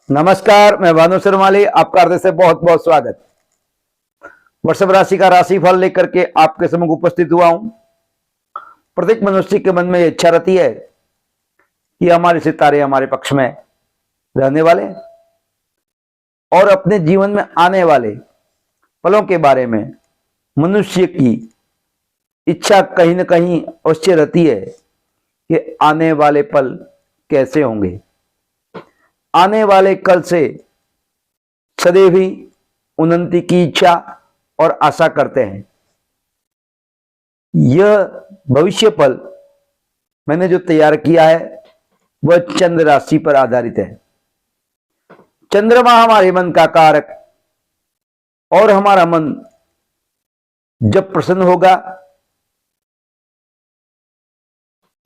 नमस्कार, मैं भानु शर्माली, आपका हृदय से बहुत बहुत स्वागत। वृषभ राशि का राशिफल लेकर के आपके सम्मुख उपस्थित हुआ हूं। प्रत्येक मनुष्य के मन में यह इच्छा रहती है कि हमारे सितारे हमारे पक्ष में रहने वाले और अपने जीवन में आने वाले पलों के बारे में मनुष्य की इच्छा कहीं न कहीं अवश्य रहती है कि आने वाले पल कैसे होंगे। आने वाले कल से सदैव ही उन्नति की इच्छा और आशा करते हैं। यह भविष्य पल मैंने जो तैयार किया है वह चंद्र राशि पर आधारित है। चंद्रमा हमारे मन का कारक और हमारा मन जब प्रसन्न होगा,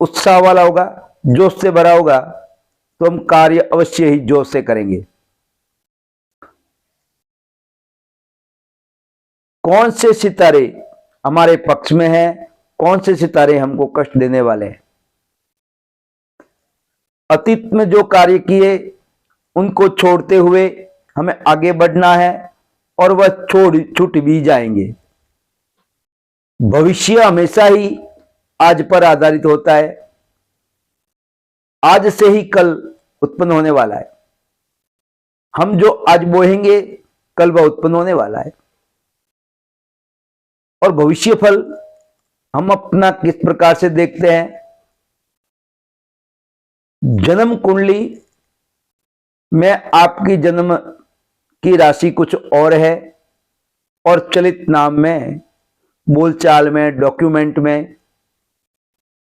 उत्साह वाला होगा, जोश से भरा होगा, तो हम कार्य अवश्य ही जोश से करेंगे। कौन से सितारे हमारे पक्ष में हैं, कौन से सितारे हमको कष्ट देने वाले हैं। अतीत में जो कार्य किए उनको छोड़ते हुए हमें आगे बढ़ना है और वह छूट भी जाएंगे। भविष्य हमेशा ही आज पर आधारित होता है। आज से ही कल उत्पन्न होने वाला है। हम जो आज बोएंगे कल वह उत्पन्न होने वाला है। और भविष्य फल हम अपना किस प्रकार से देखते हैं। जन्म कुंडली में आपकी जन्म की राशि कुछ और है और चलित नाम में, बोलचाल में, डॉक्यूमेंट में,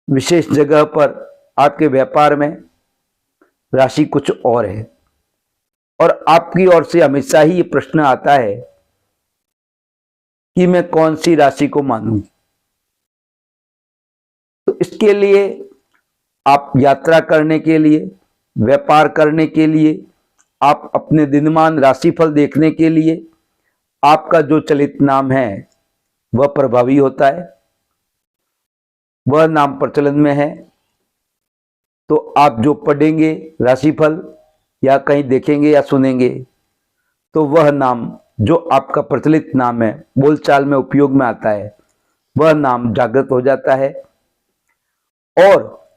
विशेष जगह पर, आपके व्यापार में राशि कुछ और है। और आपकी ओर से हमेशा ही ये प्रश्न आता है कि मैं कौन सी राशि को मानूं। तो इसके लिए आप यात्रा करने के लिए, व्यापार करने के लिए, आप अपने दिनमान राशिफल देखने के लिए आपका जो चलित नाम है वह प्रभावी होता है। वह नाम प्रचलन में है। तो आप जो पढ़ेंगे राशिफल या कहीं देखेंगे या सुनेंगे तो वह नाम जो आपका प्रचलित नाम है, बोलचाल में उपयोग में आता है, वह नाम जागृत हो जाता है। और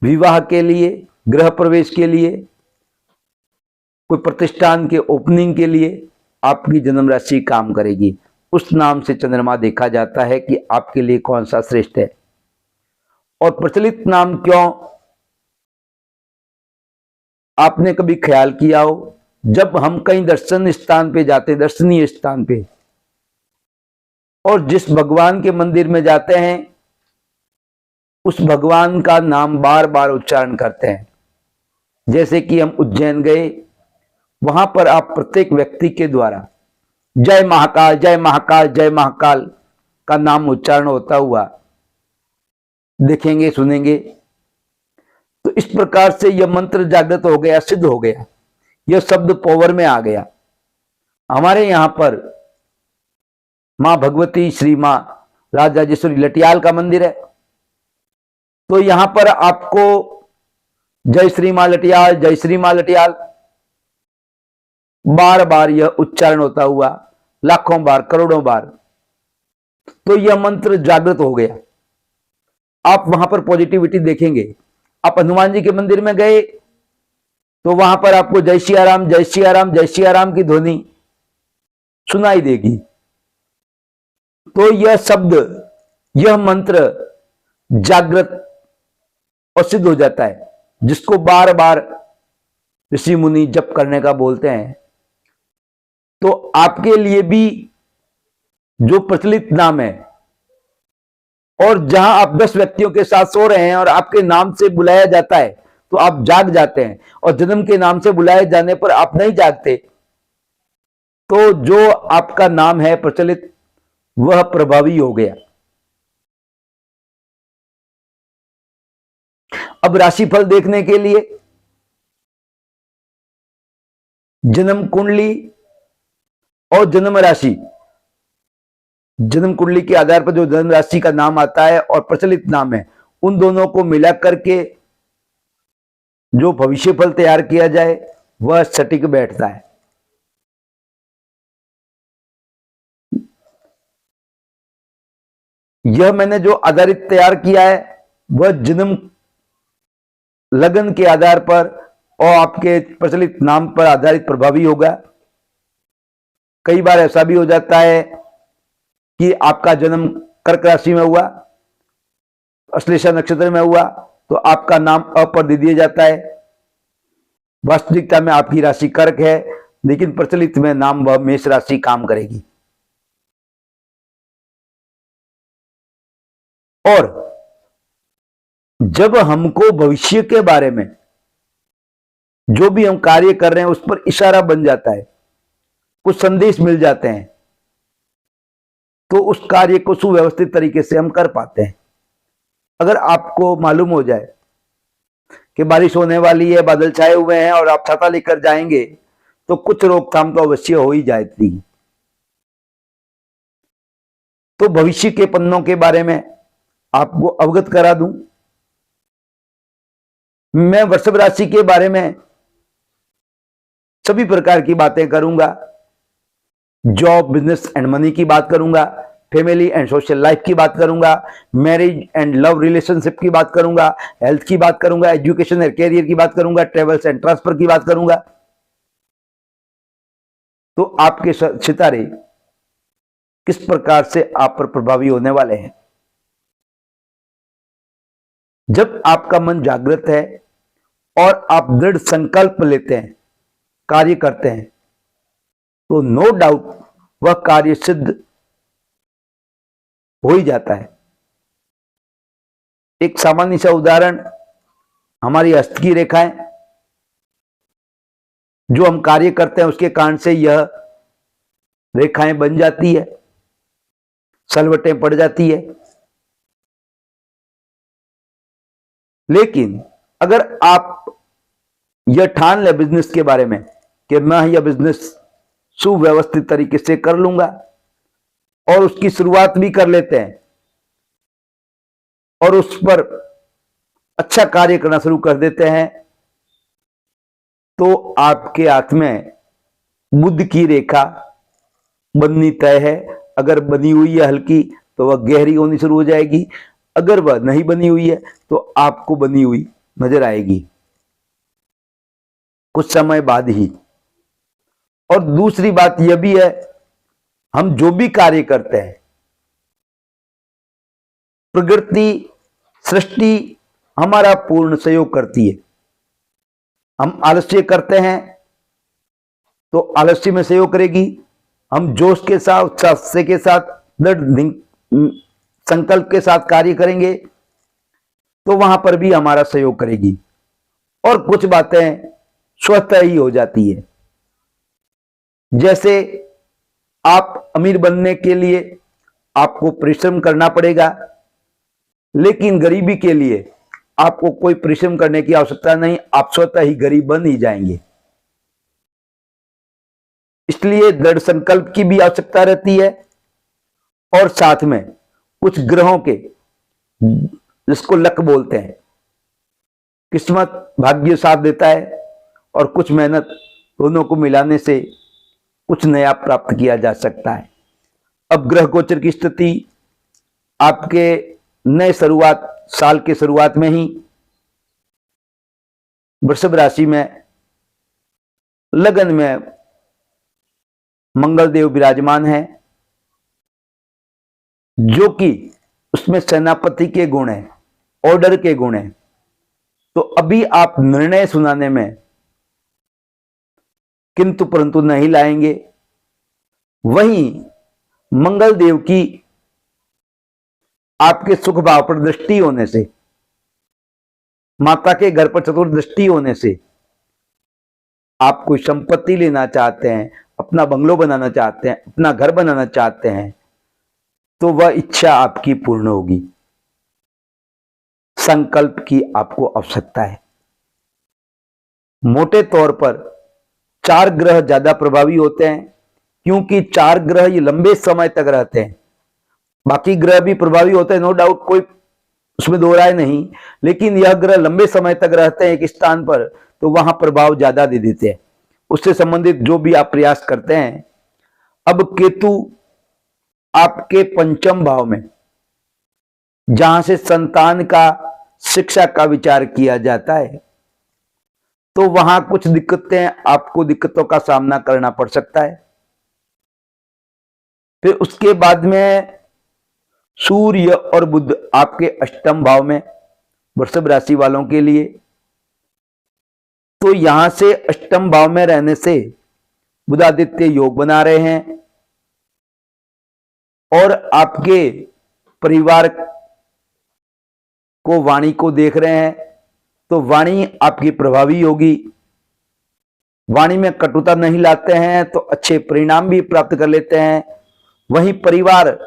विवाह के लिए, गृह प्रवेश के लिए, कोई प्रतिष्ठान के ओपनिंग के लिए आपकी जन्म राशि काम करेगी। उस नाम से चंद्रमा देखा जाता है कि आपके लिए कौन सा श्रेष्ठ है। और प्रचलित नाम क्यों, आपने कभी ख्याल किया हो, जब हम कहीं दर्शन स्थान पे जाते, दर्शनीय स्थान पे, और जिस भगवान के मंदिर में जाते हैं उस भगवान का नाम बार बार उच्चारण करते हैं। जैसे कि हम उज्जैन गए, वहां पर आप प्रत्येक व्यक्ति के द्वारा जय महाकाल, जय महाकाल, जय महाकाल का नाम उच्चारण होता हुआ देखेंगे, सुनेंगे। तो इस प्रकार से यह मंत्र जागृत हो गया, सिद्ध हो गया, यह शब्द पावर में आ गया। हमारे यहां पर मां भगवती, श्री मां राजराजेश्वरी लटियाल का मंदिर है। तो यहां पर आपको जय श्री मां लटियाल, जय श्री मां लटियाल बार बार यह उच्चारण होता हुआ, लाखों बार, करोड़ों बार, तो यह मंत्र जागृत हो गया। आप वहां पर पॉजिटिविटी देखेंगे। आप हनुमान जी के मंदिर में गए तो वहां पर आपको जय सिया राम, जय सिया राम, जय सिया राम की ध्वनि सुनाई देगी। तो यह शब्द, यह मंत्र जागृत और सिद्ध हो जाता है, जिसको बार बार ऋषि मुनि जप करने का बोलते हैं। तो आपके लिए भी जो प्रचलित नाम है, और जहां आप 10 व्यक्तियों के साथ सो रहे हैं और आपके नाम से बुलाया जाता है तो आप जाग जाते हैं, और जन्म के नाम से बुलाए जाने पर आप नहीं जागते, तो जो आपका नाम है प्रचलित वह प्रभावी हो गया। अब राशिफल देखने के लिए जन्म कुंडली और जन्म राशि, जन्म कुंडली के आधार पर जो जन्म राशि का नाम आता है और प्रचलित नाम है, उन दोनों को मिला करके जो भविष्य फल तैयार किया जाए वह सटीक बैठता है। यह मैंने जो आधारित तैयार किया है वह जन्म लगन के आधार पर और आपके प्रचलित नाम पर आधारित प्रभावी होगा। कई बार ऐसा भी हो जाता है कि आपका जन्म कर्क राशि में हुआ, अश्लेषा नक्षत्र में हुआ, तो आपका नाम अ पर दे दिया जाता है। वास्तविकता में आपकी राशि कर्क है, लेकिन प्रचलित में नाम वह मेष राशि काम करेगी। और जब हमको भविष्य के बारे में जो भी हम कार्य कर रहे हैं उस पर इशारा बन जाता है, कुछ संदेश मिल जाते हैं, तो उस कार्य को सुव्यवस्थित तरीके से हम कर पाते हैं। अगर आपको मालूम हो जाए कि बारिश होने वाली है, बादल छाए हुए हैं और आप छाता लेकर जाएंगे, तो कुछ रोकथाम तो अवश्य हो ही जाती है। तो भविष्य के पन्नों के बारे में आपको अवगत करा दूं। मैं वृषभ राशि के बारे में सभी प्रकार की बातें करूंगा। जॉब, बिजनेस एंड मनी की बात करूंगा, फैमिली एंड सोशल लाइफ की बात करूंगा, मैरिज एंड लव रिलेशनशिप की बात करूंगा, हेल्थ की बात करूंगा, एजुकेशन एंड कैरियर की बात करूंगा, ट्रेवल्स एंड ट्रांसफर की बात करूंगा। तो आपके सितारे किस प्रकार से आप पर प्रभावी होने वाले हैं। जब आपका मन जागृत है और आप दृढ़ संकल्प लेते हैं, कार्य करते हैं, तो नो डाउट वह कार्य सिद्ध हो ही जाता है। एक सामान्य सा उदाहरण, हमारी हस्त की रेखाएं, जो हम कार्य करते हैं उसके कारण से यह रेखाएं बन जाती है, सलवटें पड़ जाती है। लेकिन अगर आप यह ठान ले बिजनेस के बारे में कि मैं यह बिजनेस सुव्यवस्थित तरीके से कर लूंगा और उसकी शुरुआत भी कर लेते हैं और उस पर अच्छा कार्य करना शुरू कर देते हैं, तो आपके हाथ में बुध की रेखा बननी तय है। अगर बनी हुई है हल्की तो वह गहरी होनी शुरू हो जाएगी, अगर वह नहीं बनी हुई है तो आपको बनी हुई नजर आएगी कुछ समय बाद ही। और दूसरी बात यह भी है, हम जो भी कार्य करते हैं, प्रकृति, सृष्टि हमारा पूर्ण सहयोग करती है। हम आलस्य करते हैं तो आलस्य में सहयोग करेगी, हम जोश के साथ, उत्साह के साथ, दृढ़ संकल्प के साथ कार्य करेंगे तो वहां पर भी हमारा सहयोग करेगी। और कुछ बातें स्वतः ही हो जाती है। जैसे आप अमीर बनने के लिए आपको परिश्रम करना पड़ेगा, लेकिन गरीबी के लिए आपको कोई परिश्रम करने की आवश्यकता नहीं, आप स्वतः ही गरीब बन ही जाएंगे। इसलिए दृढ़ संकल्प की भी आवश्यकता रहती है। और साथ में कुछ ग्रहों के, जिसको लक बोलते हैं, किस्मत, भाग्य साथ देता है और कुछ मेहनत, दोनों को मिलाने से कुछ नया प्राप्त किया जा सकता है। अब ग्रह गोचर की स्थिति आपके नए शुरुआत, साल के शुरुआत में ही वृषभ राशि में लगन में मंगल देव विराजमान है, जो कि उसमें सेनापति के गुण है, ऑर्डर के गुण है। तो अभी आप निर्णय सुनाने में किंतु परंतु नहीं लाएंगे। वहीं मंगल देव की आपके सुख भाव पर दृष्टि होने से, माता के घर पर चतुर्दृष्टि होने से, आप कोई संपत्ति लेना चाहते हैं, अपना बंगलो बनाना चाहते हैं, अपना घर बनाना चाहते हैं, तो वह इच्छा आपकी पूर्ण होगी। संकल्प की आपको आवश्यकता है। मोटे तौर पर 4 ग्रह ज्यादा प्रभावी होते हैं, क्योंकि 4 ग्रह ये लंबे समय तक रहते हैं। बाकी ग्रह भी प्रभावी होते हैं, नो डाउट, कोई उसमें दो राय नहीं, लेकिन यह ग्रह लंबे समय तक रहते हैं एक स्थान पर, तो वहां प्रभाव ज्यादा दे देते हैं। उससे संबंधित जो भी आप प्रयास करते हैं। अब केतु आपके पंचम भाव में, जहां से संतान का, शिक्षा का विचार किया जाता है, तो वहां कुछ दिक्कतें, आपको दिक्कतों का सामना करना पड़ सकता है। फिर उसके बाद में सूर्य और बुध आपके अष्टम भाव में, वृषभ राशि वालों के लिए, तो यहां से अष्टम भाव में रहने से बुधादित्य योग बना रहे हैं और आपके परिवार को, वाणी को देख रहे हैं, तो वाणी आपकी प्रभावी होगी। वाणी में कटुता नहीं लाते हैं तो अच्छे परिणाम भी प्राप्त कर लेते हैं। वहीं परिवार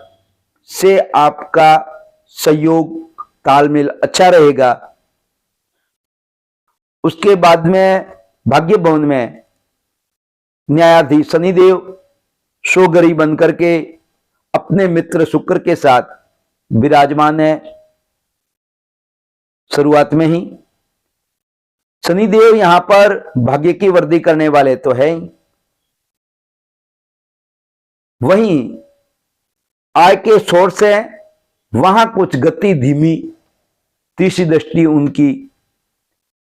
से आपका सहयोग, तालमेल अच्छा रहेगा। उसके बाद में भाग्य भवन में न्यायाधीश शनिदेव सोगरी बनकर के अपने मित्र शुक्र के साथ विराजमान है। शुरुआत में ही शनिदेव यहां पर भाग्य की वृद्धि करने वाले तो है ही, वहीं आय के सोर्स है, वहां कुछ गति धीमी, तीसरी दृष्टि उनकी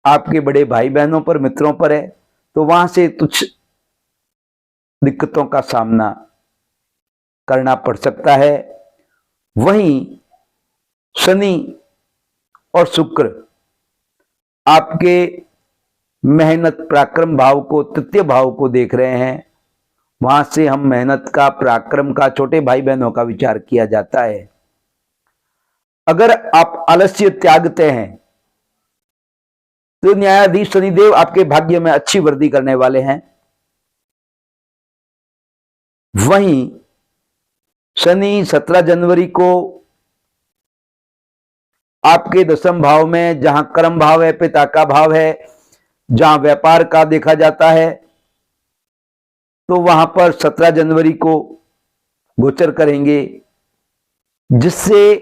आपके बड़े भाई बहनों पर, मित्रों पर है, तो वहां से कुछ दिक्कतों का सामना करना पड़ सकता है। वहीं शनि और शुक्र आपके मेहनत पराक्रम भाव को, तृतीय भाव को देख रहे हैं। वहां से हम मेहनत का, पराक्रम का, छोटे भाई बहनों का विचार किया जाता है। अगर आप आलस्य त्यागते हैं तो न्यायाधीश शनिदेव आपके भाग्य में अच्छी वृद्धि करने वाले हैं। वहीं शनि 17 जनवरी को आपके दशम भाव में, जहां कर्म भाव है, पिता का भाव है, जहां व्यापार का देखा जाता है, तो वहां पर 17 जनवरी को गोचर करेंगे, जिससे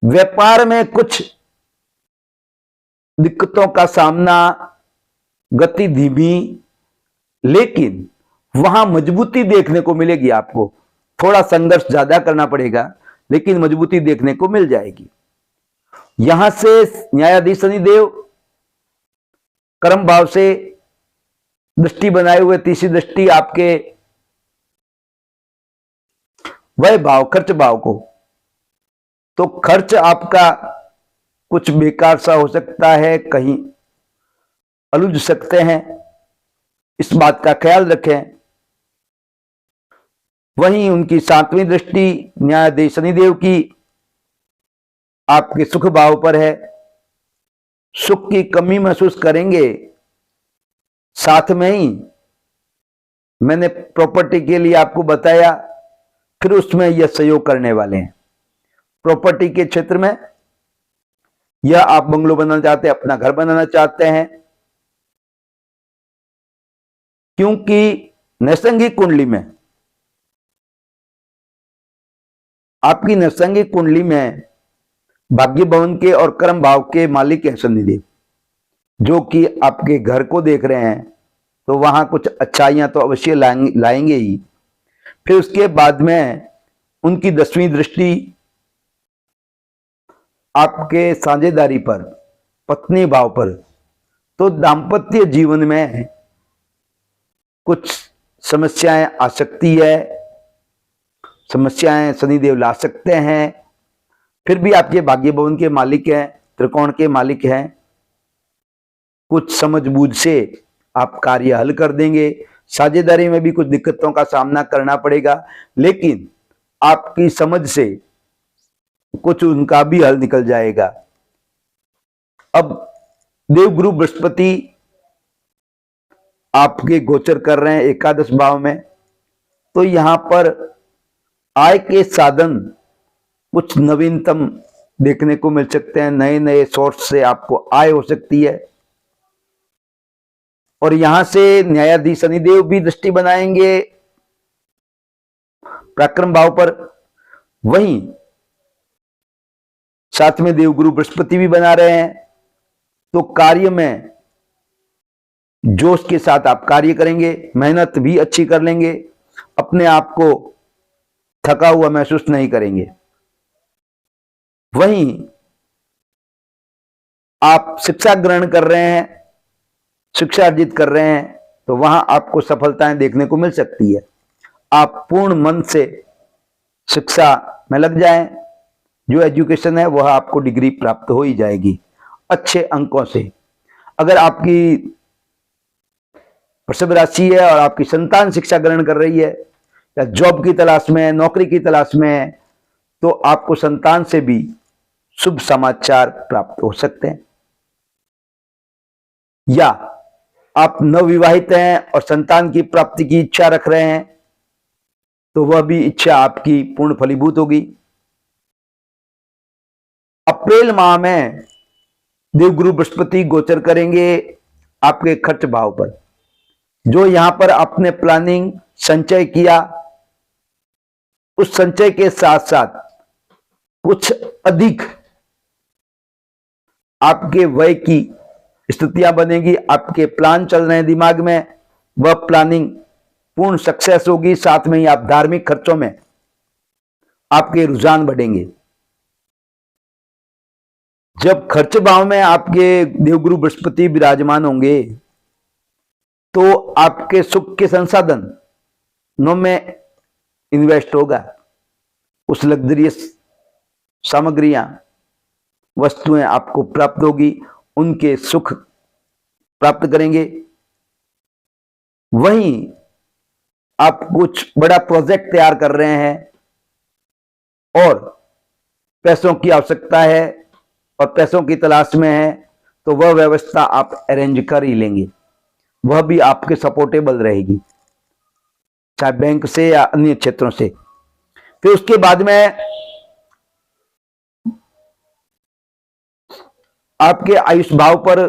व्यापार में कुछ दिक्कतों का सामना, गति धीमी, लेकिन वहां मजबूती देखने को मिलेगी। आपको थोड़ा संघर्ष ज्यादा करना पड़ेगा, लेकिन मजबूती देखने को मिल जाएगी। यहां से न्यायाधीश शनिदेव कर्म भाव से दृष्टि बनाए हुए, तीसरी दृष्टि आपके वह भाव, खर्च भाव को, तो खर्च आपका कुछ बेकार सा हो सकता है, कहीं अलझ सकते हैं, इस बात का ख्याल रखें। वहीं उनकी 7वीं दृष्टि न्यायाधीश शनिदेव की आपके सुख भाव पर है। सुख की कमी महसूस करेंगे। साथ में ही मैंने प्रॉपर्टी के लिए आपको बताया, फिर उसमें यह सहयोग करने वाले हैं। प्रॉपर्टी के क्षेत्र में या आप बंगलो बनाना चाहते हैं, अपना घर बनाना चाहते हैं, क्योंकि नैसंगिक कुंडली में, आपकी नैसंगिक कुंडली में भाग्य भवन के और कर्म भाव के मालिक है शनिदेव, जो कि आपके घर को देख रहे हैं, तो वहां कुछ अच्छाइयां तो अवश्य लाएंगे ही। फिर उसके बाद में उनकी 10वीं दृष्टि आपके साझेदारी पर, पत्नी भाव पर, तो दाम्पत्य जीवन में कुछ समस्याएं आ सकती है, समस्याएं शनिदेव ला सकते हैं। फिर भी आपके भाग्य भवन के मालिक हैं, त्रिकोण के मालिक हैं, कुछ समझबूझ से आप कार्य हल कर देंगे। साझेदारी में भी कुछ दिक्कतों का सामना करना पड़ेगा, लेकिन आपकी समझ से कुछ उनका भी हल निकल जाएगा। अब देवगुरु बृहस्पति आपके गोचर कर रहे हैं एकादश भाव में, तो यहां पर आय के साधन कुछ नवीनतम देखने को मिल सकते हैं। नए नए सोर्स से आपको आय हो सकती है। और यहां से न्यायाधीश शनिदेव भी दृष्टि बनाएंगे पराक्रम भाव पर, वहीं साथ में देवगुरु बृहस्पति भी बना रहे हैं, तो कार्य में जोश के साथ आप कार्य करेंगे, मेहनत भी अच्छी कर लेंगे, अपने आप को थका हुआ महसूस नहीं करेंगे। वहीं आप शिक्षा ग्रहण कर रहे हैं, शिक्षा अर्जित कर रहे हैं, तो वहां आपको सफलताएं देखने को मिल सकती है। आप पूर्ण मन से शिक्षा में लग जाएं, जो एजुकेशन है वह आपको डिग्री प्राप्त हो ही जाएगी अच्छे अंकों से। अगर आपकी वृषभ राशि है और आपकी संतान शिक्षा ग्रहण कर रही है या जॉब की तलाश में है, नौकरी की तलाश में है, तो आपको संतान से भी शुभ समाचार प्राप्त हो सकते हैं। या आप नवविवाहित हैं और संतान की प्राप्ति की इच्छा रख रहे हैं, तो वह भी इच्छा आपकी पूर्ण फलीभूत होगी। अप्रैल माह में देवगुरु बृहस्पति गोचर करेंगे आपके खर्च भाव पर। जो यहां पर आपने प्लानिंग संचय किया, उस संचय के साथ साथ कुछ अधिक आपके व्यय की स्थितियां बनेगी। आपके प्लान चल रहे हैं दिमाग में, वह प्लानिंग पूर्ण सक्सेस होगी। साथ में ही आप धार्मिक खर्चों में आपके रुझान बढ़ेंगे। जब खर्च भाव में आपके देवगुरु बृहस्पति विराजमान होंगे, तो आपके सुख के संसाधनों में इन्वेस्ट होगा। उस लग्जरियस सामग्रियां, वस्तुएं आपको प्राप्त होगी, उनके सुख प्राप्त करेंगे। वहीं आप कुछ बड़ा प्रोजेक्ट तैयार कर रहे हैं और पैसों की आवश्यकता है और पैसों की तलाश में है, तो वह व्यवस्था आप अरेंज कर ही लेंगे। वह भी आपके सपोर्टेबल रहेगी, चाहे बैंक से या अन्य क्षेत्रों से। फिर उसके बाद में आपके आयुष भाव पर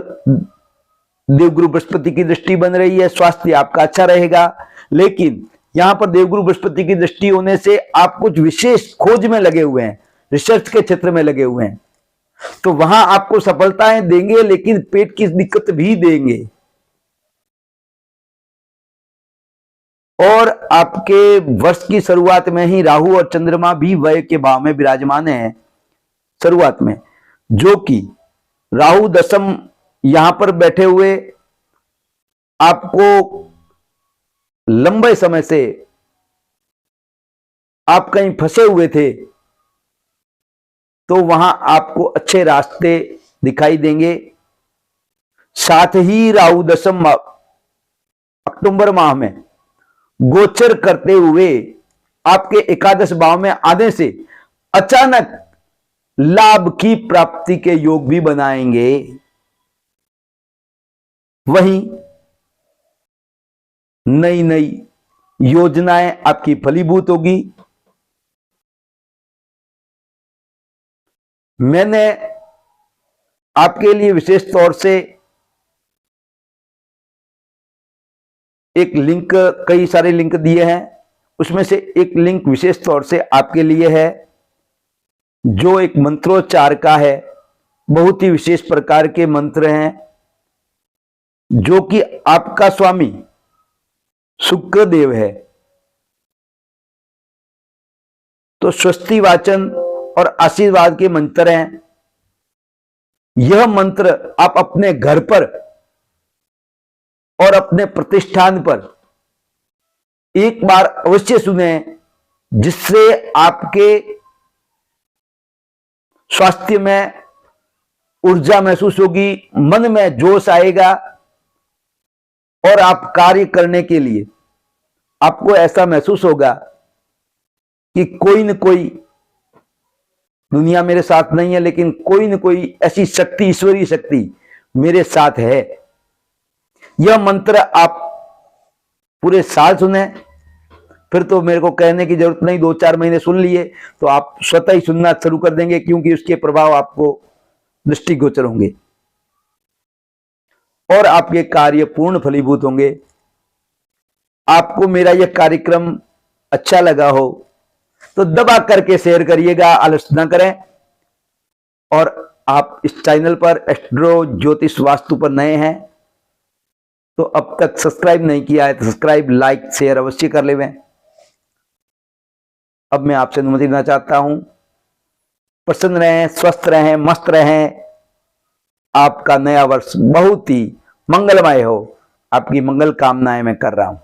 देवगुरु बृहस्पति की दृष्टि बन रही है। स्वास्थ्य आपका अच्छा रहेगा, लेकिन यहां पर देवगुरु बृहस्पति की दृष्टि होने से आप कुछ विशेष खोज में लगे हुए हैं, रिसर्च के क्षेत्र में लगे हुए हैं, तो वहां आपको सफलताएं देंगे, लेकिन पेट की दिक्कत भी देंगे। और आपके वर्ष की शुरुआत में ही राहु और चंद्रमा भी व्यय के भाव में विराजमान है शुरुआत में, जो कि राहु दशम यहां पर बैठे हुए आपको लंबे समय से आप कहीं फंसे हुए थे, तो वहां आपको अच्छे रास्ते दिखाई देंगे। साथ ही राहु दशम अक्टूबर माह में गोचर करते हुए आपके एकादश भाव में आने से अचानक लाभ की प्राप्ति के योग भी बनाएंगे। वहीं नई नई योजनाएं आपकी फलीभूत होगी। मैंने आपके लिए विशेष तौर से एक लिंक, कई सारे लिंक दिए हैं, उसमें से एक लिंक विशेष तौर से आपके लिए है, जो एक मंत्रोच्चार का है। बहुत ही विशेष प्रकार के मंत्र हैं, जो कि आपका स्वामी शुक्रदेव है। तो स्वस्ति वाचन और आशीर्वाद के मंत्र हैं। यह मंत्र आप अपने घर पर और अपने प्रतिष्ठान पर एक बार अवश्य सुने, जिससे आपके स्वास्थ्य में ऊर्जा महसूस होगी, मन में जोश आएगा और आप कार्य करने के लिए आपको ऐसा महसूस होगा कि कोई न कोई, दुनिया मेरे साथ नहीं है, लेकिन कोई न कोई ऐसी शक्ति, ईश्वरीय शक्ति मेरे साथ है। यह मंत्र आप पूरे साल सुने, फिर तो मेरे को कहने की जरूरत नहीं, 2-4 महीने सुन लिए तो आप स्वतः ही सुनना शुरू कर देंगे, क्योंकि उसके प्रभाव आपको दृष्टिगोचर होंगे और आपके कार्य पूर्ण फलीभूत होंगे। आपको मेरा यह कार्यक्रम अच्छा लगा हो तो दबा करके शेयर करिएगा, आलस्य न करें। और आप इस चैनल पर एस्ट्रो ज्योतिष वास्तु पर नए हैं तो अब तक सब्सक्राइब नहीं किया है तो सब्सक्राइब, लाइक, शेयर अवश्य कर लेवें। अब मैं आपसे अनुमति देना चाहता हूं, प्रसन्न रहें, स्वस्थ रहें, मस्त रहें। आपका नया वर्ष बहुत ही मंगलमय हो, आपकी मंगल कामनाएं मैं कर रहा हूं।